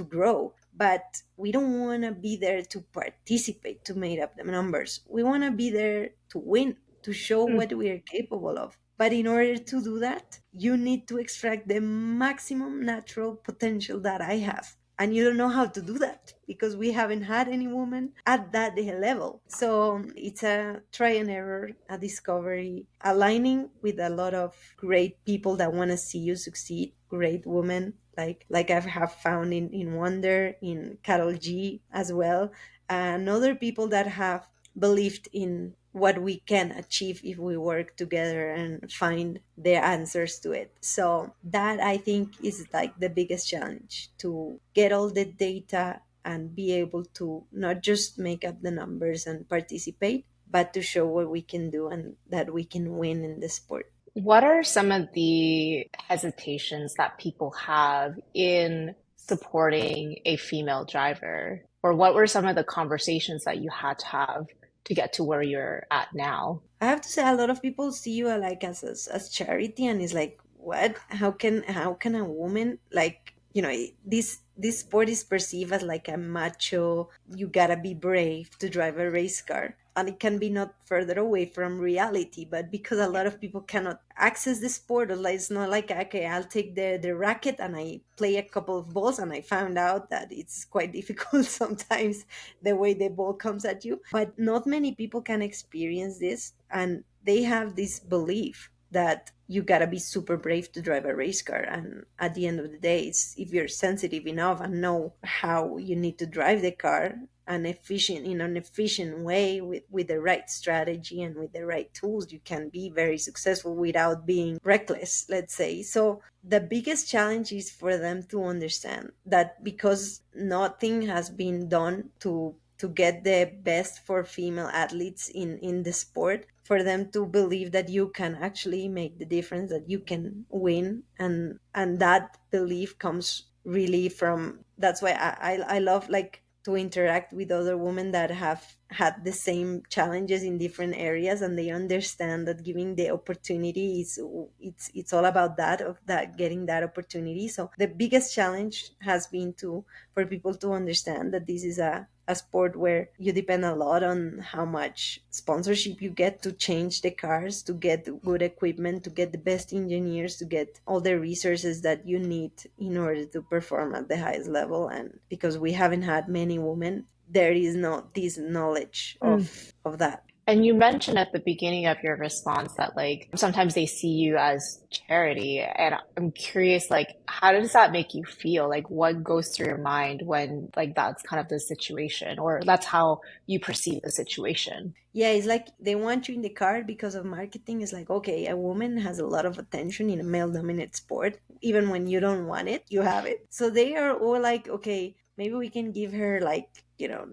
grow. But we don't want to be there to participate to make up the numbers. We want to be there to win, to show Mm. what we are capable of. But in order to do that, you need to extract the maximum natural potential that I have. And you don't know how to do that because we haven't had any woman at that level. So it's a try and error, a discovery, aligning with a lot of great people that want to see you succeed, great women like I have found in Wonder, in Carol G as well, and other people that have believed in what we can achieve if we work together and find the answers to it. So that I think is like the biggest challenge, to get all the data and be able to not just make up the numbers and participate, but to show what we can do and that we can win in the sport. What are some of the hesitations that people have in supporting a female driver? Or what were some of the conversations that you had to have to get to where you're at now? I have to say, a lot of people see you like as charity, and it's like, what? How can a woman, like, this sport is perceived as like a macho. You gotta be brave to drive a race car, and it can be not further away from reality. But because a lot of people cannot access the sport, or like, it's not like, okay, I'll take the racket and I play a couple of balls, and I found out that it's quite difficult sometimes the way the ball comes at you. But not many people can experience this, and they have this belief that you gotta be super brave to drive a race car. And at the end of the day, it's, if you're sensitive enough and know how you need to drive the car and efficient in an efficient way with the right strategy and with the right tools, you can be very successful without being reckless, let's say. So the biggest challenge is for them to understand that because nothing has been done to get the best for female athletes in the sport, for them to believe that you can actually make the difference, that you can win. And that belief comes really from, that's why I love like to interact with other women that have had the same challenges in different areas, and they understand that giving the opportunity is, it's all about that, of that, getting that opportunity. So the biggest challenge has been to, for people to understand that this is a sport where you depend a lot on how much sponsorship you get to change the cars, to get good equipment, to get the best engineers, to get all the resources that you need in order to perform at the highest level. And because we haven't had many women, there is not this knowledge of that. And you mentioned at the beginning of your response that like sometimes they see you as charity. And I'm curious, like, how does that make you feel? Like, what goes through your mind when like that's kind of the situation, or that's how you perceive the situation? Yeah, it's like they want you in the car because of marketing. It's like, okay, a woman has a lot of attention in a male dominated sport. Even when you don't want it, you have it. So they are all like, okay, maybe we can give her like,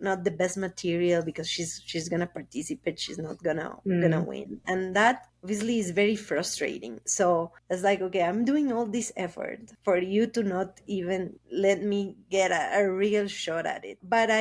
not the best material because she's gonna participate, she's not gonna Mm. win. And that obviously is very frustrating. So it's like, okay, I'm doing all this effort for you to not even let me get a real shot at it. But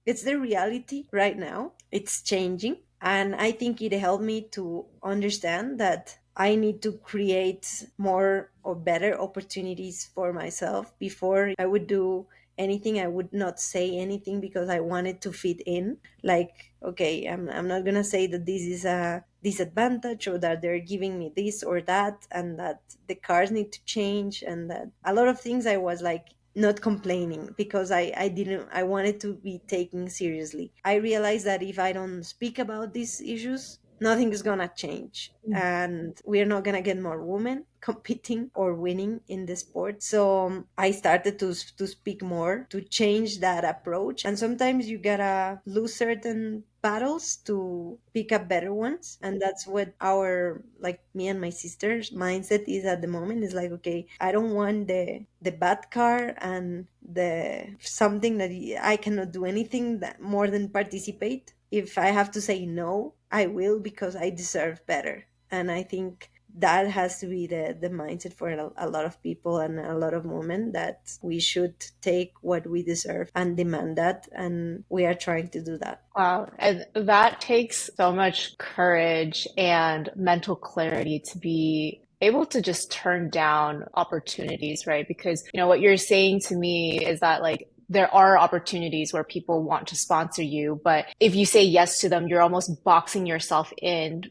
it's the reality right now. It's changing. And I think it helped me to understand that I need to create more or better opportunities for myself. Before I would do anything, I would not say anything because I wanted to fit in. Like, okay, I'm not going to say that this is a disadvantage, or that they're giving me this or that, and that the cars need to change, and that a lot of things I was like not complaining because I wanted to be taken seriously. I realized that if I don't speak about these issues, nothing is gonna change, and we're not gonna get more women competing or winning in the sport. So I started to speak more, to change that approach, and sometimes you gotta lose certain battles to pick up better ones. And that's what our, like, me and my sister's mindset is at the moment. Is like, okay, I don't want the bad car and the something that I cannot do anything that more than participate. If I have to say no, I will, because I deserve better. And I think that has to be the mindset for a lot of people and a lot of women, that we should take what we deserve and demand that, and we are trying to do that. Wow. And that takes so much courage and mental clarity to be able to just turn down opportunities, right? Because, what you're saying to me is that like there are opportunities where people want to sponsor you, but if you say yes to them, you're almost boxing yourself in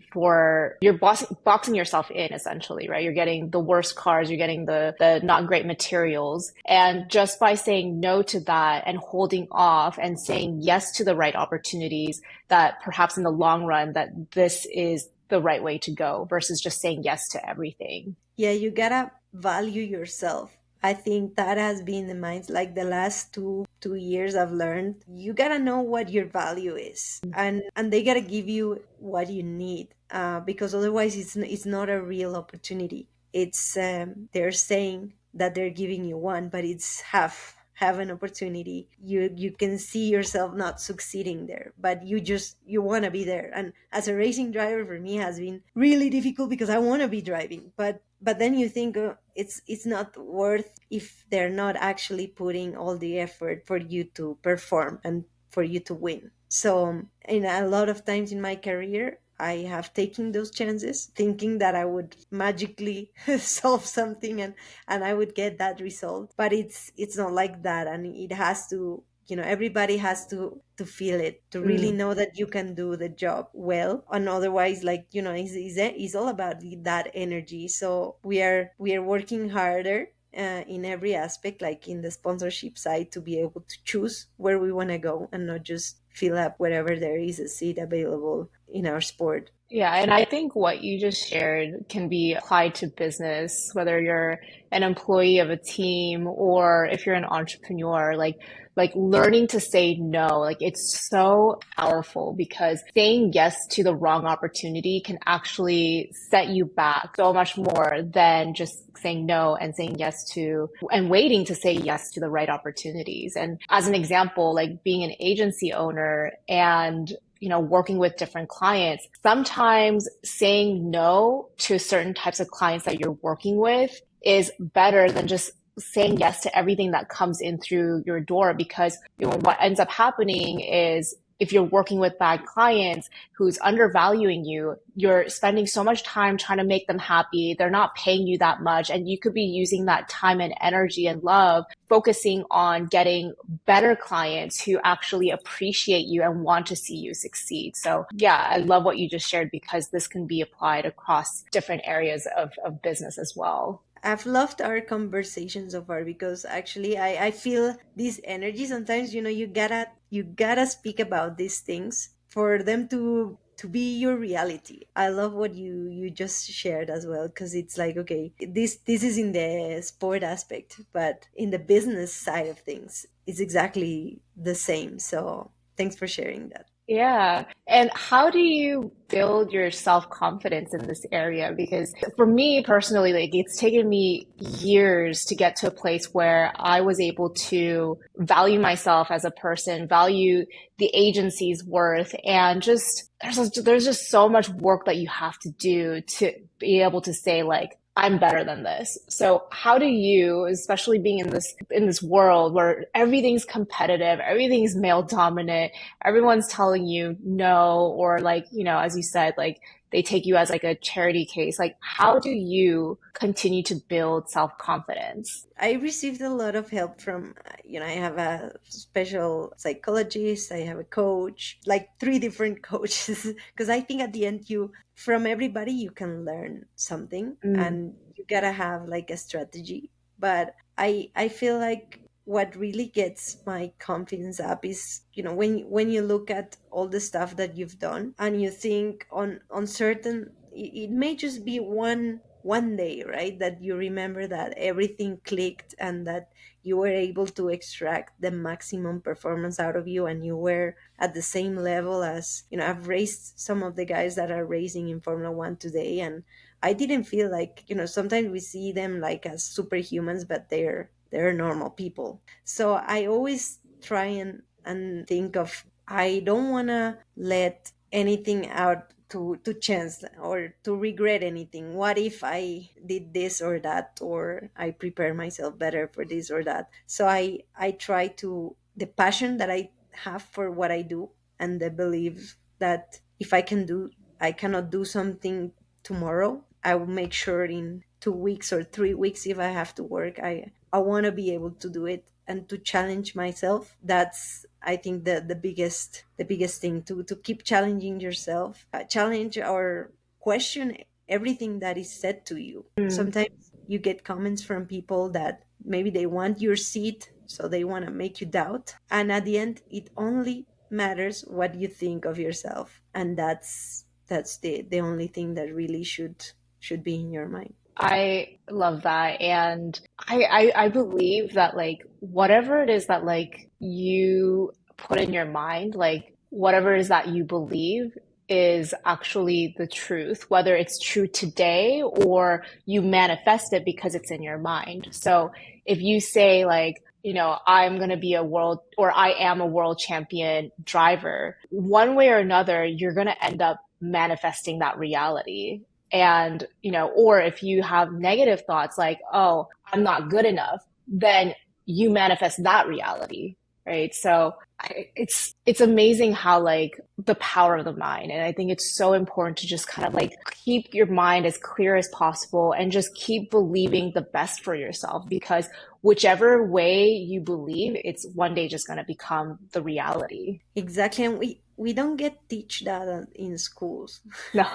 boxing yourself in essentially, right? You're getting the worst cars, you're getting the not great materials. And just by saying no to that and holding off and saying yes to the right opportunities, that perhaps in the long run, that this is the right way to go versus just saying yes to everything. Yeah, you gotta value yourself. I think that has been the mind, like the last two years I've learned. You gotta know what your value is, and they gotta give you what you need, because otherwise it's not a real opportunity. It's they're saying that they're giving you one, but it's half an opportunity. You can see yourself not succeeding there, but you want to be there. And as a racing driver, for me has been really difficult because I want to be driving, but then you think, it's not worth if they're not actually putting all the effort for you to perform and for you to win. So in a lot of times in my career, I have taken those chances thinking that I would magically solve something, and I would get that result. But it's not like that, and it has to, everybody has to feel it, to really Mm. know that you can do the job well. And otherwise, like, it's all about that energy. So we are working harder, in every aspect, like in the sponsorship side, to be able to choose where we want to go and not just fill up wherever there is a seat available in our sport. Yeah, and I think what you just shared can be applied to business, whether you're an employee of a team or if you're an entrepreneur, like learning to say no, like it's so powerful because saying yes to the wrong opportunity can actually set you back so much more than just saying no and saying yes to and waiting to say yes to the right opportunities. And as an example, like being an agency owner and working with different clients, sometimes saying no to certain types of clients that you're working with is better than just saying yes to everything that comes in through your door. Because what ends up happening is if you're working with bad clients who's undervaluing you, you're spending so much time trying to make them happy. They're not paying you that much. And you could be using that time and energy and love focusing on getting better clients who actually appreciate you and want to see you succeed. So yeah, I love what you just shared because this can be applied across different areas of business as well. I've loved our conversation so far, because actually I feel this energy. Sometimes, you gotta speak about these things for them to be your reality. I love what you just shared as well, because it's like, okay, this is in the sport aspect, but in the business side of things, it's exactly the same. So thanks for sharing that. Yeah. And how do you build your self-confidence in this area? Because for me personally, like it's taken me years to get to a place where I was able to value myself as a person, value the agency's worth, and just there's just so much work that you have to do to be able to say like, I'm better than this. So how do you, especially being in this world where everything's competitive, everything's male dominant, everyone's telling you no, or like, as you said, like they take you as like a charity case. Like, how do you continue to build self-confidence? I received a lot of help from, I have a special psychologist, I have a coach, like three different coaches, because I think at the end, from everybody, you can learn something, Mm, and you gotta have like a strategy. But I feel like what really gets my confidence up is, when you look at all the stuff that you've done and you think on certain, it may just be one day, right, that you remember that everything clicked and that you were able to extract the maximum performance out of you, and you were at the same level as, I've raced some of the guys that are racing in Formula One today, and I didn't feel like, sometimes we see them like as superhumans, but they're normal people. So I always try and think of, I don't want to let anything out to chance or to regret anything. What if I did this or that, or I prepare myself better for this or that? So I try to, the passion that I have for what I do, and the belief that if I cannot do something tomorrow, I will make sure in 2 weeks or 3 weeks, if I have to work, I want to be able to do it and to challenge myself. That's, I think, the biggest thing, to keep challenging yourself, challenge or question everything that is said to you. Mm. Sometimes you get comments from people that maybe they want your seat, so they want to make you doubt, and at the end it only matters what you think of yourself, and that's the only thing that really should be in your mind. I love that. And I believe that like whatever it is that like you put in your mind, like whatever it is that you believe is actually the truth, whether it's true today or you manifest it because it's in your mind. So if you say like, I'm going to be a world, or I am a world champion driver, one way or another, you're going to end up manifesting that reality. And, or if you have negative thoughts like, oh, I'm not good enough, then you manifest that reality, right? So it's amazing how like the power of the mind. And I think it's so important to just kind of like keep your mind as clear as possible and just keep believing the best for yourself, because whichever way you believe, it's one day just going to become the reality. Exactly, and we don't get teach that in schools. No,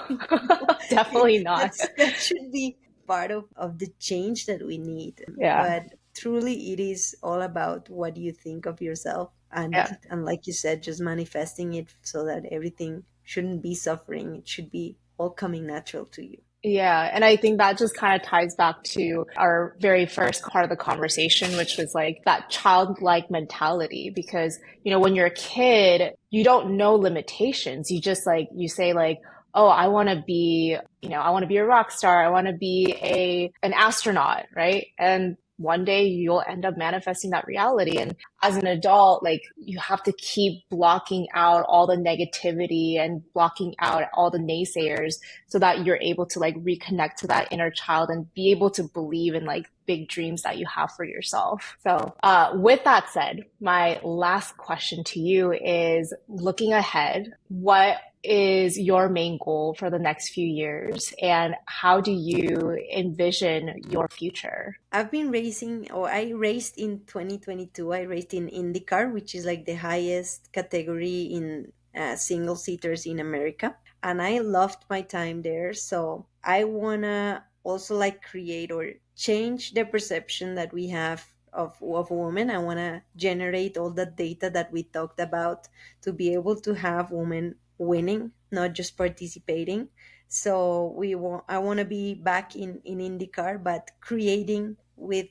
definitely not. That should be part of the change that we need. Yeah. But truly, it is all about what you think of yourself, and Yeah. and like you said, just manifesting it so that everything shouldn't be suffering. It should be all coming natural to you. Yeah, and I think that just kind of ties back to our very first part of the conversation, which was like that childlike mentality. Because, when you're a kid, you don't know limitations. You just like, you say like, oh, I want to be, I want to be a rock star. I want to be an astronaut, right? And one day you'll end up manifesting that reality. And as an adult, like you have to keep blocking out all the negativity and blocking out all the naysayers so that you're able to like reconnect to that inner child and be able to believe in like big dreams that you have for yourself. So, with that said, my last question to you is, looking ahead, what is your main goal for the next few years, and how do you envision your future? I've been racing, or I raced in 2022. I raced in IndyCar, which is like the highest category in single seaters in America. And I loved my time there. So I want to also like create or change the perception that we have of women. I want to generate all the data that we talked about to be able to have women winning, not just participating. So I want to be back in IndyCar, but creating with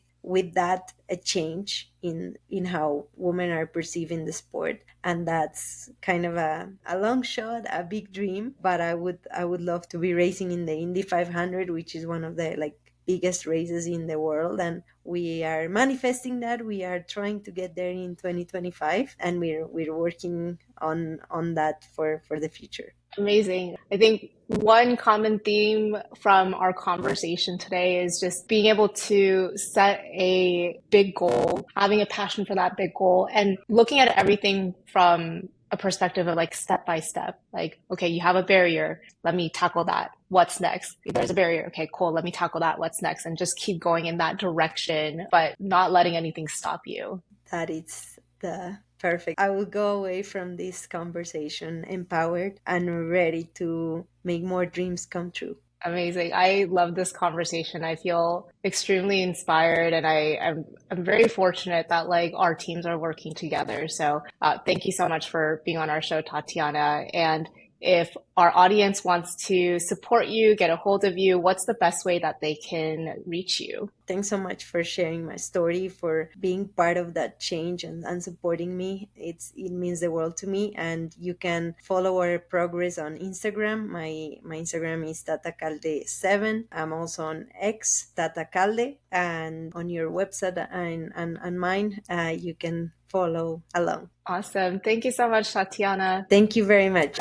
that a change in how women are perceiving the sport. And that's kind of a long shot, a big dream, but I would love to be racing in the Indy 500, which is one of the like biggest races in the world, and we are manifesting that. We are trying to get there in 2025, and we're working on that for the future. Amazing. I think one common theme from our conversation today is just being able to set a big goal, having a passion for that big goal, and looking at everything from a perspective of like step by step. Like, okay, you have a barrier. Let me tackle that. What's next? There's a barrier. Okay, cool. Let me tackle that. What's next? And just keep going in that direction, but not letting anything stop you. That it's the perfect. I will go away from this conversation empowered and ready to make more dreams come true. Amazing. I love this conversation. I feel extremely inspired and I'm very fortunate that like our teams are working together. So thank you so much for being on our show, Tatiana. And if our audience wants to support you, get a hold of you, what's the best way that they can reach you? Thanks so much for sharing my story, for being part of that change and supporting me. It means the world to me. And you can follow our progress on Instagram. My Instagram is tatacalde7. I'm also on X, tatacalde, and on your website and mine, you can follow along. Awesome. Thank you so much, Tatiana. Thank you very much.